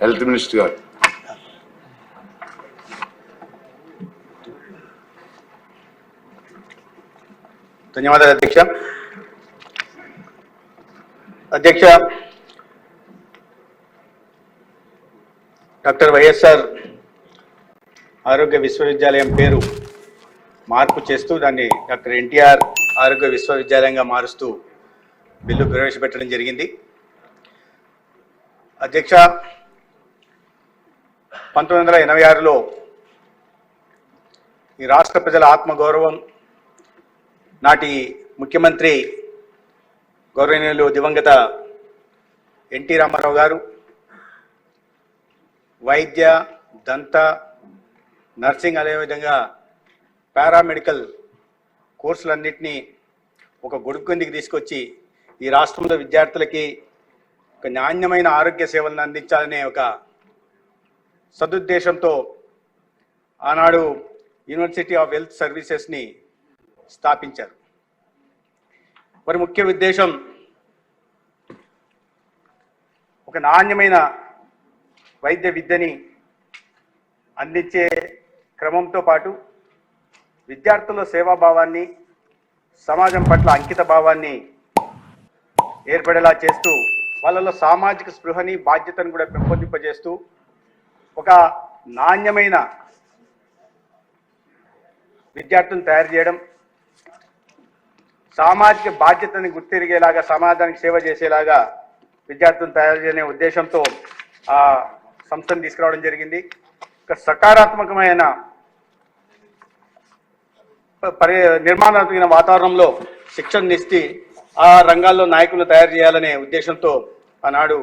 Health minister గారు. ధన్యవాదాలు అధ్యక్ష. డాక్టర్ వైఎస్ఆర్ ఆరోగ్య విశ్వవిద్యాలయం పేరు మార్పు చేస్తూ దాన్ని డాక్టర్ ఎన్టీఆర్ ఆరోగ్య విశ్వవిద్యాలయంగా మారుస్తూ బిల్లు ప్రవేశపెట్టడం జరిగింది. అధ్యక్ష, 1986లో ఈ రాష్ట్ర ప్రజల ఆత్మగౌరవం నాటి ముఖ్యమంత్రి గౌరవనీయులు దివంగత ఎన్టీ రామారావు గారు వైద్య, దంత, నర్సింగ్ అదేవిధంగా పారామెడికల్ కోర్సులన్నింటినీ ఒక గొడుగు కిందికి తీసుకొచ్చి ఈ రాష్ట్రంలో విద్యార్థులకి ఒక నాణ్యమైన ఆరోగ్య సేవలను అందించాలనే ఒక సదుద్దేశంతో ఆనాడు యూనివర్సిటీ ఆఫ్ హెల్త్ సర్వీసెస్ని స్థాపించారు. వారి ముఖ్య ఉద్దేశం ఒక నాణ్యమైన వైద్య విద్యని అందించే క్రమంతో పాటు విద్యార్థుల సేవాభావాన్ని, సమాజం పట్ల అంకిత భావాన్ని ఏర్పడేలా చేస్తూ వాళ్ళలో సామాజిక స్పృహని, బాధ్యతను కూడా పెంపొందింపజేస్తూ ఒక నాణ్యమైన విద్యార్థులను తయారు చేయడం, సామాజిక బాధ్యతని గుర్తిరిగేలాగా, సమాజానికి సేవ చేసేలాగా విద్యార్థులను తయారు చేసే ఉద్దేశంతో ఆ సంస్థను తీసుకురావడం జరిగింది. ఒక సకారాత్మకమైన నిర్మాణాత్మక వాతావరణంలో శిక్షణనిచ్చి ఆ రంగాల్లో నాయకులను తయారు చేయాలనే ఉద్దేశంతో ఆనాడు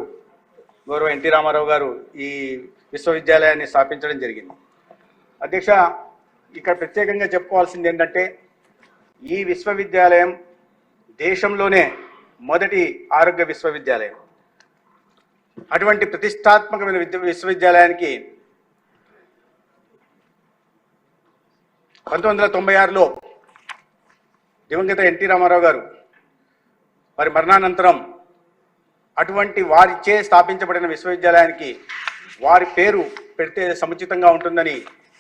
గౌరవ ఎన్టీ రామారావు గారు ఈ విశ్వవిద్యాలయాన్ని స్థాపించడం జరిగింది. అధ్యక్ష, ఇక్కడ ప్రత్యేకంగా చెప్పుకోవాల్సింది ఏంటంటే ఈ విశ్వవిద్యాలయం దేశంలోనే మొదటి ఆరోగ్య విశ్వవిద్యాలయం. అటువంటి ప్రతిష్టాత్మకమైన విశ్వవిద్యాలయానికి 1996లో దివంగత ఎన్టీ రామారావు గారు వారి మరణానంతరం అటువంటి వారిచే స్థాపించబడిన విశ్వవిద్యాలయానికి వారి పేరు పెడితే సముచితంగా ఉంటుందని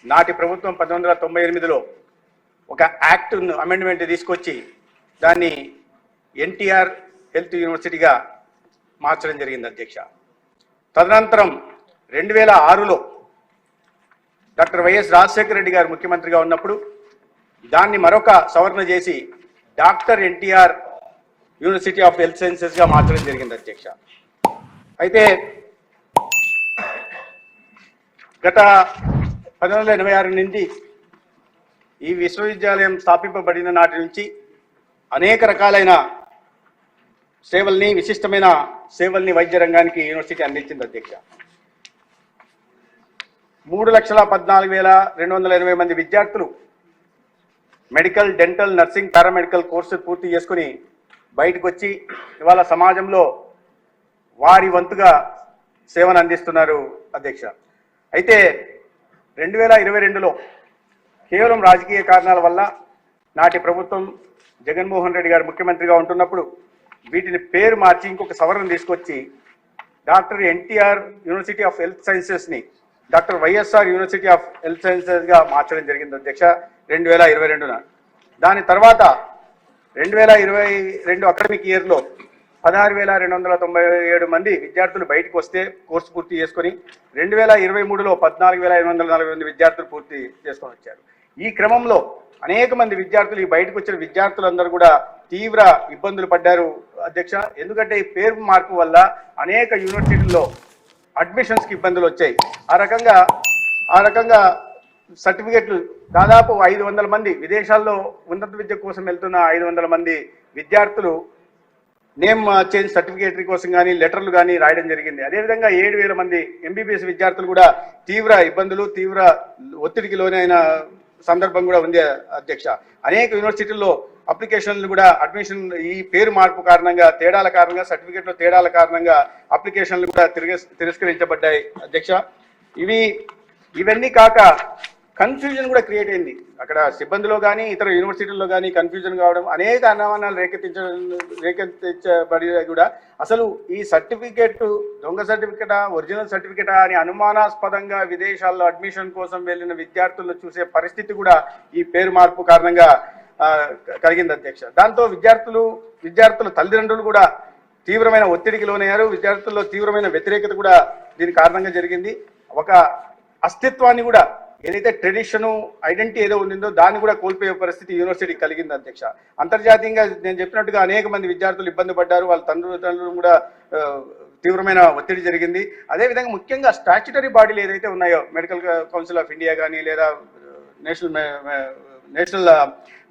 నాటి ప్రభుత్వం 1998లో ఒక యాక్ట్ అమెండ్మెంట్ తీసుకొచ్చి దాన్ని ఎన్టీఆర్ హెల్త్ యూనివర్సిటీగా మార్చడం జరిగింది అధ్యక్ష. తదనంతరం 2006లో డాక్టర్ వైఎస్ రాజశేఖర రెడ్డి గారు ముఖ్యమంత్రిగా ఉన్నప్పుడు దాన్ని మరొక సవరణ చేసి doctor NTR university of health సైన్సెస్గా మార్చడం జరిగింది అధ్యక్ష. అయితే గత 1986 నుండి ఈ విశ్వవిద్యాలయం స్థాపింపబడిన నాటి నుంచి అనేక రకాలైన సేవల్ని, విశిష్టమైన సేవల్ని వైద్య రంగానికి యూనివర్సిటీ అందించింది అధ్యక్ష. 3,14,280 మంది విద్యార్థులు మెడికల్, డెంటల్, నర్సింగ్, పారామెడికల్ కోర్సులు పూర్తి చేసుకుని బయటకు వచ్చి ఇవాళ సమాజంలో వారి వంతుగా సేవను అందిస్తున్నారు అధ్యక్ష. అయితే 2022లో కేవలం రాజకీయ కారణాల వల్ల నాటి ప్రభుత్వం జగన్మోహన్ రెడ్డి గారు ముఖ్యమంత్రిగా ఉంటున్నప్పుడు వీటిని పేరు మార్చి ఇంకొక సవరణ తీసుకొచ్చి doctor NTR university of health సైన్సెస్ని doctor YSR university of health సైన్సెస్గా మార్చడం జరిగింది అధ్యక్ష 2022న. దాని తర్వాత 2022 అకాడమిక్ ఇయర్లో 16,297 మంది విద్యార్థులు బయటకు వస్తే కోర్సు పూర్తి చేసుకొని 2023లో 14,840 విద్యార్థులు పూర్తి చేసుకొని వచ్చారు. ఈ క్రమంలో అనేక మంది విద్యార్థులు, ఈ బయటకు వచ్చిన విద్యార్థులందరూ కూడా తీవ్ర ఇబ్బందులు పడ్డారు అధ్యక్ష. ఎందుకంటే ఈ పేరు మార్పు వల్ల అనేక యూనివర్సిటీల్లో అడ్మిషన్స్కి ఇబ్బందులు వచ్చాయి. ఆ రకంగా సర్టిఫికెట్లు దాదాపు 500 మంది విదేశాల్లో ఉన్నత విద్య కోసం వెళ్తున్న 500 మంది విద్యార్థులు నేమ్ చేంజ్ సర్టిఫికేటరీ కోసం కానీ లెటర్లు కానీ రాయడం జరిగింది. అదేవిధంగా 7,000 మంది ఎంబీబీఎస్ విద్యార్థులు కూడా తీవ్ర ఇబ్బందులు, తీవ్ర ఒత్తిడికి లోనైన సందర్భం కూడా ఉంది అధ్యక్ష. అనేక యూనివర్సిటీల్లో అప్లికేషన్లు కూడా అడ్మిషన్ ఈ పేరు మార్పు కారణంగా, తేడాల కారణంగా, సర్టిఫికేట్లో తేడాల కారణంగా అప్లికేషన్లు కూడా తిరస్కరించబడ్డాయి అధ్యక్ష. ఇవన్నీ కాక కన్ఫ్యూజన్ కూడా క్రియేట్ అయింది. అక్కడ సిబ్బందిలో కానీ ఇతర యూనివర్సిటీల్లో కానీ కన్ఫ్యూజన్ కావడం, అనేక అనుమానాలు రేకెత్తించబడి కూడా అసలు ఈ సర్టిఫికేట్ దొంగ సర్టిఫికేటా ఒరిజినల్ సర్టిఫికేటా అని అనుమానాస్పదంగా విదేశాల్లో అడ్మిషన్ కోసం వెళ్ళిన విద్యార్థులను చూసే పరిస్థితి కూడా ఈ పేరు మార్పు కారణంగా కలిగింది అధ్యక్ష. దాంతో విద్యార్థుల తల్లిదండ్రులు కూడా తీవ్రమైన ఒత్తిడికి లోనయ్యారు. విద్యార్థుల్లో తీవ్రమైన వ్యతిరేకత కూడా దీని కారణంగా జరిగింది. ఒక అస్తిత్వాన్ని కూడా ఏదైతే ట్రెడిషను ఐడెంటిటీ ఏదో ఉండిందో దాన్ని కూడా కోల్పోయే పరిస్థితి యూనివర్సిటీకి కలిగింది అధ్యక్ష. అంతర్జాతీయంగా నేను చెప్పినట్టుగా అనేక మంది విద్యార్థులు ఇబ్బంది పడ్డారు. వాళ్ళ తండ్రులు కూడా తీవ్రమైన ఒత్తిడి జరిగింది. అదేవిధంగా ముఖ్యంగా స్టాచ్యుటరీ బాడీలు ఏదైతే ఉన్నాయో మెడికల్ కౌన్సిల్ ఆఫ్ ఇండియా కానీ లేదా నేషనల్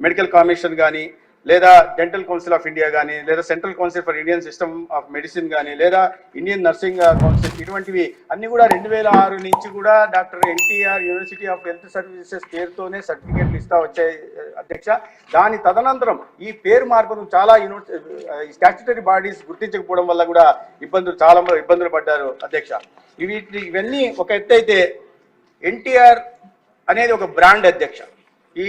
మెడికల్ కమిషన్ కానీ లేదా డెంటల్ కౌన్సిల్ ఆఫ్ ఇండియా కానీ లేదా central council for Indian system of medicine కానీ లేదా ఇండియన్ నర్సింగ్ కౌన్సిల్, ఇటువంటివి అన్ని కూడా 2006 నుంచి కూడా doctor NTR university of health services పేరుతోనే సర్టిఫికేట్లు ఇస్తా వచ్చాయి అధ్యక్ష. దాని తదనంతరం ఈ పేరు మార్పును చాలా స్టాట్యుటరీ బాడీస్ గుర్తించకపోవడం వల్ల కూడా చాలా ఇబ్బందులు పడ్డారు అధ్యక్ష. ఇవన్నీ ఒక ఎత్తు అయితే ఎన్టీఆర్ అనేది ఒక బ్రాండ్ అధ్యక్ష. ఈ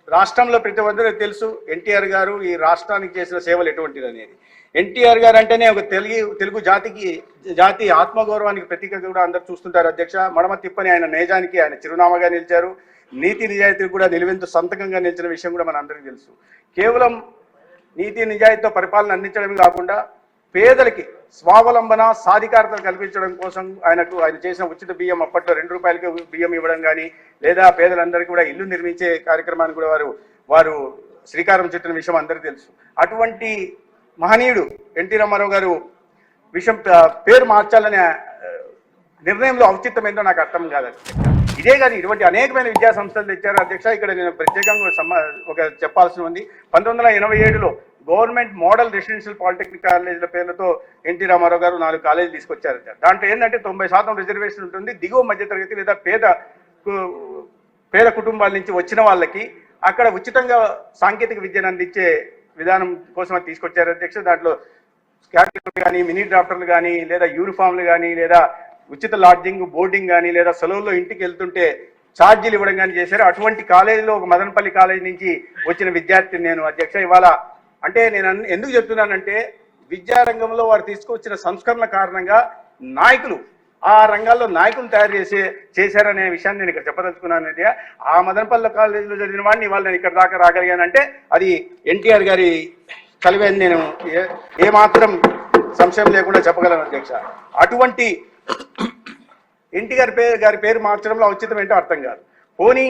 రాష్ట్రంలో ప్రతి ఒక్కరికి తెలుసు ఎన్టీఆర్ గారు ఈ రాష్ట్రానికి చేసిన సేవలు ఎటువంటిది అనేది. ఎన్టీఆర్ గారు అంటేనే ఒక తెలుగు జాతి ఆత్మగౌరవానికి ప్రతీకగా కూడా అందరు చూస్తుంటారు అధ్యక్ష. మడమ తిప్పని ఆయన నేజానికి ఆయన చిరునామాగా నిలిచారు. నీతి నిజాయితీకి కూడా నిలువెంతు సంతకంగా నిలిచిన విషయం కూడా మన అందరికీ తెలుసు. కేవలం నీతి నిజాయితీతో పరిపాలన అందించడమే కాకుండా పేదలకి స్వావలంబన సాధికారతను కల్పించడం కోసం ఆయన చేసిన ఉచిత బియ్యం, అప్పట్లో 2 రూపాయలకి బియ్యం ఇవ్వడం కానీ లేదా పేదలందరికీ కూడా ఇల్లు నిర్మించే కార్యక్రమాన్ని కూడా వారు శ్రీకారం చుట్టిన విషయం అందరికీ తెలుసు. అటువంటి మహనీయుడు ఎన్టీ రామారావు గారు పేరు మార్చాలనే నిర్ణయంలో ఔచిత్యం ఏంటో నాకు అర్థం కాదు. ఇదే కాదు, ఇటువంటి అనేకమైన విద్యా సంస్థలు తెచ్చారు అధ్యక్ష. ఇక్కడ నేను ప్రత్యేకంగా చెప్పాల్సి ఉంది. 1987లో గవర్నమెంట్ మోడల్ రెసిడెన్షియల్ పాలిటెక్నిక్ కాలేజీల పేర్లతో ఎన్టీ రామారావు గారు 4 కాలేజీలు తీసుకొచ్చారు. దాంట్లో ఏంటంటే 90% రిజర్వేషన్ ఉంటుంది. దిగువ మధ్యతరగతి లేదా పేద కుటుంబాల నుంచి వచ్చిన వాళ్ళకి అక్కడ ఉచితంగా సాంకేతిక విద్యను అందించే విధానం కోసం తీసుకొచ్చారు అధ్యక్ష. దాంట్లో క్యాల్కులేటర్లు కానీ మినీ డ్రాఫ్టర్లు కానీ లేదా యూనిఫామ్లు కానీ లేదా ఉచిత లాడ్జింగ్ బోర్డింగ్ కానీ లేదా సెలవుల్లో ఇంటికి వెళ్తుంటే ఛార్జీలు ఇవ్వడం కానీ చేశారు. అటువంటి కాలేజీలో ఒక మదనపల్లి కాలేజీ నుంచి వచ్చిన విద్యార్థిని నేను అధ్యక్ష. ఇవాళ అంటే నేను ఎందుకు చెప్తున్నానంటే విద్యారంగంలో వారు తీసుకొచ్చిన సంస్కరణ కారణంగా నాయకులు ఆ రంగాల్లో నాయకులు తయారు చేశారనే విషయాన్ని నేను ఇక్కడ చెప్పదలుచుకున్నాను. ఆ మదనపల్లి కాలేజీలో చదివిన వాడిని ఇవాళ నేను ఇక్కడ దాకా రాగలిగానంటే అది ఎన్టీఆర్ గారి చలివే అని నేను ఏమాత్రం సంశయం లేకుండా చెప్పగలను అధ్యక్ష. అటువంటి ఎన్టీఆర్ గారి పేరు మార్చడంలో ఔచిత్యం ఏంటో అర్థం కాదు. పోనీ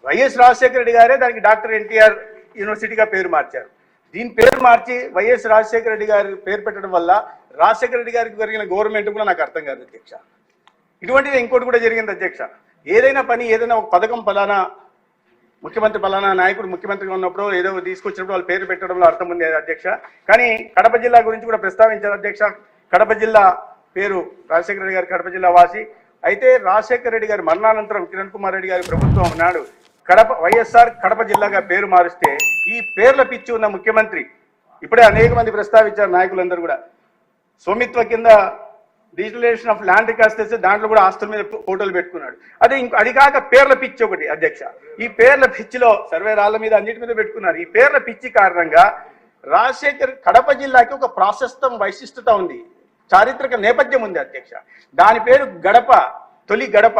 వైఎస్ రాజశేఖర రెడ్డి గారే దానికి డాక్టర్ ఎన్టీఆర్ యూనివర్సిటీగా పేరు మార్చారు. దీని పేరు మార్చి వైఎస్ రాజశేఖర రెడ్డి గారి పేరు పెట్టడం వల్ల రాజశేఖర రెడ్డి గారికి జరిగిన గవర్నమెంట్ కూడా నాకు అర్థం కాదు అధ్యక్ష. ఇటువంటిది ఇంకోటి కూడా జరిగింది అధ్యక్ష. ఏదైనా ఒక పథకం ఫలానా ముఖ్యమంత్రి ఫలానా నాయకుడు ముఖ్యమంత్రిగా ఉన్నప్పుడు ఏదో తీసుకొచ్చినప్పుడు వాళ్ళ పేరు పెట్టడంలో అర్థం ఉంది అధ్యక్ష. కానీ కడప జిల్లా గురించి కూడా ప్రస్తావించారు అధ్యక్ష. కడప జిల్లా పేరు రాజశేఖర రెడ్డి గారు కడప జిల్లా వాసి అయితే రాజశేఖర రెడ్డి గారి మరణానంతరం కిరణ్ కుమార్ రెడ్డి గారి ప్రభుత్వం నాడు వైఎస్ఆర్ కడప జిల్లాగా పేరు మారిస్తే ఈ పేర్ల పిచ్చి ఉన్న ముఖ్యమంత్రి ఇప్పుడే అనేక మంది ప్రస్తావించారు నాయకులందరూ కూడా స్వామిత్వ కింద డిజిటలైజేషన్ ఆఫ్ ల్యాండ్ రికార్డ్స్ తెస్తే దాంట్లో కూడా ఆస్తుల మీద ఫోటోలు పెట్టుకున్నాడు. అది కాక పేర్ల పిచ్చి ఒకటి అధ్యక్ష. ఈ పేర్ల పిచ్చిలో సర్వే రాళ్ల మీద అన్నిటి మీద పెట్టుకున్నారు. ఈ పేర్ల పిచ్చి కారణంగా కడప జిల్లాకి ఒక ప్రాశస్తం వైశిష్టత ఉంది, చారిత్రక నేపథ్యం ఉంది అధ్యక్ష. దాని పేరు గడప, తొలి గడప.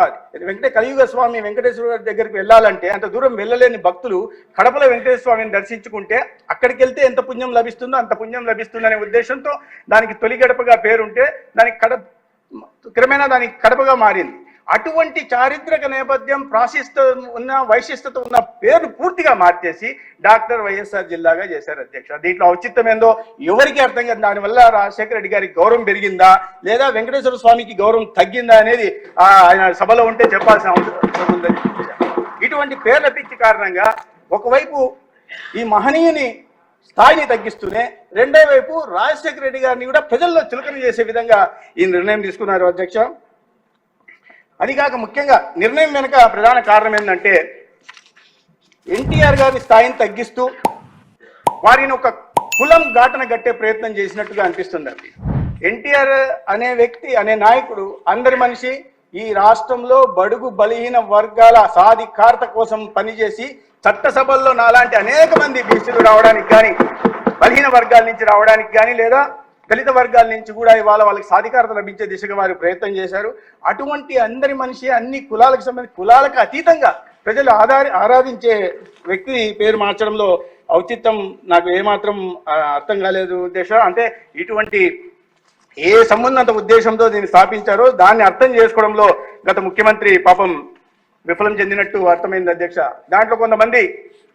కలియుగ స్వామి వెంకటేశ్వర దగ్గరికి వెళ్ళాలంటే అంత దూరం వెళ్ళలేని భక్తులు కడపలో వెంకటేశ్వర స్వామిని దర్శించుకుంటే అక్కడికి వెళ్తే ఎంత పుణ్యం లభిస్తుందో అంత పుణ్యం లభిస్తుందనే ఉద్దేశంతో దానికి తొలి గడపగా పేరుంటే క్రమేణా దానికి కడపగా మారింది. అటువంటి చారిత్రక నేపథ్యం వైశిష్టత ఉన్న పేరు పూర్తిగా మార్చేసి డాక్టర్ వైఎస్ఆర్ జిల్లాగా చేశారు అధ్యక్ష. దీంట్లో ఔచిత్యం ఏందో ఎవరికి అర్థం కాదు. దానివల్ల రాజశేఖర రెడ్డి గారికి గౌరవం పెరిగిందా లేదా వెంకటేశ్వర స్వామికి గౌరవం తగ్గిందా అనేది ఆయన సభలో ఉంటే చెప్పాల్సిన అవసరం ఉందని. ఇటువంటి పేర్ల పిచ్చి కారణంగా ఒకవైపు ఈ మహనీయుని స్థాయిని తగ్గిస్తూనే రెండో వైపు రాజశేఖర రెడ్డి గారిని కూడా ప్రజల్లో చులకన చేసే విధంగా ఈ నిర్ణయం తీసుకున్నారు అధ్యక్ష. అది కాక ముఖ్యంగా నిర్ణయం వెనుక ప్రధాన కారణం ఏంటంటే ఎన్టీఆర్ గారి స్థాయిని తగ్గిస్తూ వారిని ఒక కులం ఘాటన గట్టే ప్రయత్నం చేసినట్టుగా అనిపిస్తుంది. ఎన్టీఆర్ అనే వ్యక్తి అనే నాయకుడు అందరి మనిషి, ఈ రాష్ట్రంలో బడుగు బలహీన వర్గాల సాధికారత కోసం పనిచేసి చట్టసభల్లో నాలాంటి అనేక మంది బీసీలు రావడానికి కానీ, బలహీన వర్గాల నుంచి రావడానికి కానీ, లేదా దళిత వర్గాల నుంచి కూడా ఇవాళ వాళ్ళకి సాధికారత లభించే దిశగా వారు ప్రయత్నం చేశారు. అటువంటి అందరి మనిషి, అన్ని కులాలకు సంబంధించి కులాలకు అతీతంగా ప్రజలు ఆరాధించే వ్యక్తి పేరు మార్చడంలో ఔచిత్యం నాకు ఏమాత్రం అర్థం కాలేదు. ఉద్దేశం అంటే ఇటువంటి ఏ సంబంధంత ఉద్దేశంతో దీన్ని స్థాపించారో దాన్ని అర్థం చేసుకోవడంలో గత ముఖ్యమంత్రి పాపం విఫలం చెందినట్టు అర్థమైంది అధ్యక్ష. దాంట్లో కొంతమంది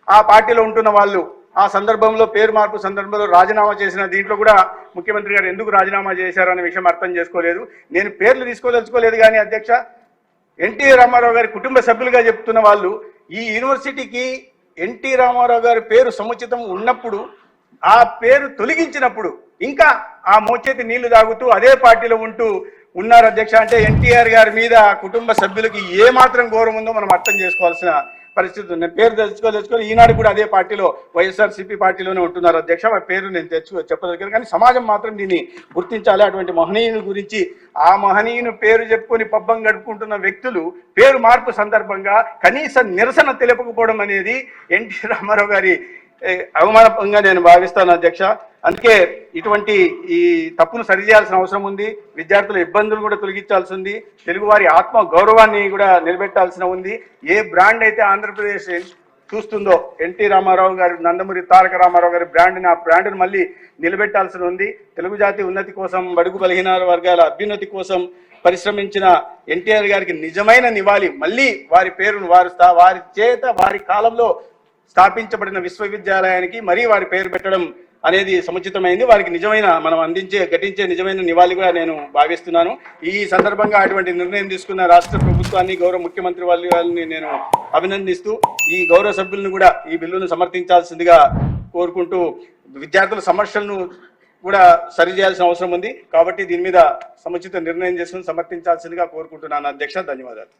ఆ పార్టీలో ఉంటున్న వాళ్ళు ఆ సందర్భంలో పేరు మార్పు సందర్భంలో రాజీనామా చేసిన దీంట్లో కూడా ముఖ్యమంత్రి గారు ఎందుకు రాజీనామా చేశారు అనే విషయం అర్థం చేసుకోలేదు. నేను పేర్లు తీసుకోదలుచుకోలేదు కానీ అధ్యక్ష, ఎన్టీ రామారావు గారి కుటుంబ సభ్యులుగా చెప్తున్న వాళ్ళు ఈ యూనివర్సిటీకి ఎన్టీ రామారావు గారి పేరు సముచితం ఉన్నప్పుడు ఆ పేరు తొలగించినప్పుడు ఇంకా ఆ మోచేతి నీళ్లు తాగుతూ అదే పార్టీలో ఉంటూ ఉన్నారు అధ్యక్ష. అంటే ఎన్టీఆర్ గారి మీద కుటుంబ సభ్యులకి ఏ మాత్రం గౌరవం ఉందో మనం అర్థం చేసుకోవాల్సిన పరిస్థితి ఉంది. పేరు తెచ్చుకోవాలి. ఈనాడు కూడా అదే పార్టీలో వైఎస్ఆర్సీపీ పార్టీలోనే ఉంటున్నారు అధ్యక్ష. ఆ పేరు నేను చెప్పదలిగాను కానీ సమాజం మాత్రం దీన్ని గుర్తించాలి. అటువంటి మహనీయుని గురించి ఆ మహనీయుని పేరు చెప్పుకొని పబ్బం గడుపుకుంటున్న వ్యక్తులు పేరు మార్పు సందర్భంగా కనీస నిరసన తెలుపకపోవడం అనేది ఎన్టీ రామారావు గారి అవమానంగా నేను భావిస్తాను అధ్యక్ష. అందుకే ఇటువంటి ఈ తప్పును సరిచేయాల్సిన అవసరం ఉంది. విద్యార్థుల ఇబ్బందులు కూడా తొలగించాల్సి ఉంది. తెలుగువారి ఆత్మ గౌరవాన్ని కూడా నిలబెట్టాల్సిన ఉంది. ఏ బ్రాండ్ అయితే ఆంధ్రప్రదేశ్ చూస్తుందో ఎన్టీ రామారావు గారి, నందమూరి తారక రామారావు గారి బ్రాండ్ని, ఆ బ్రాండ్ని మళ్ళీ నిలబెట్టాల్సి ఉంది. తెలుగు జాతి ఉన్నతి కోసం, బడుగు బలహీన వర్గాల అభ్యున్నతి కోసం పరిశ్రమించిన ఎన్టీఆర్ గారికి నిజమైన నివాళి మళ్ళీ వారి పేరును వారి చేత వారి కాలంలో స్థాపించబడిన విశ్వవిద్యాలయానికి మరీ వారి పేరు పెట్టడం అనేది సముచితమైంది. వారికి నిజమైన మనం ఘటించే నిజమైన నివాళిగా నేను భావిస్తున్నాను. ఈ సందర్భంగా అటువంటి నిర్ణయం తీసుకున్న రాష్ట్ర ప్రభుత్వాన్ని, గౌరవ ముఖ్యమంత్రి వాళ్ళని నేను అభినందిస్తూ ఈ గౌరవ సభ్యులను కూడా ఈ బిల్లును సమర్థించాల్సిందిగా కోరుకుంటూ, విద్యార్థుల సమస్యలను కూడా సరిచేయాల్సిన అవసరం ఉంది కాబట్టి దీని మీద సముచిత నిర్ణయం చేసుకుని సమర్థించాల్సిందిగా కోరుకుంటున్నాను అధ్యక్ష. ధన్యవాదాలు.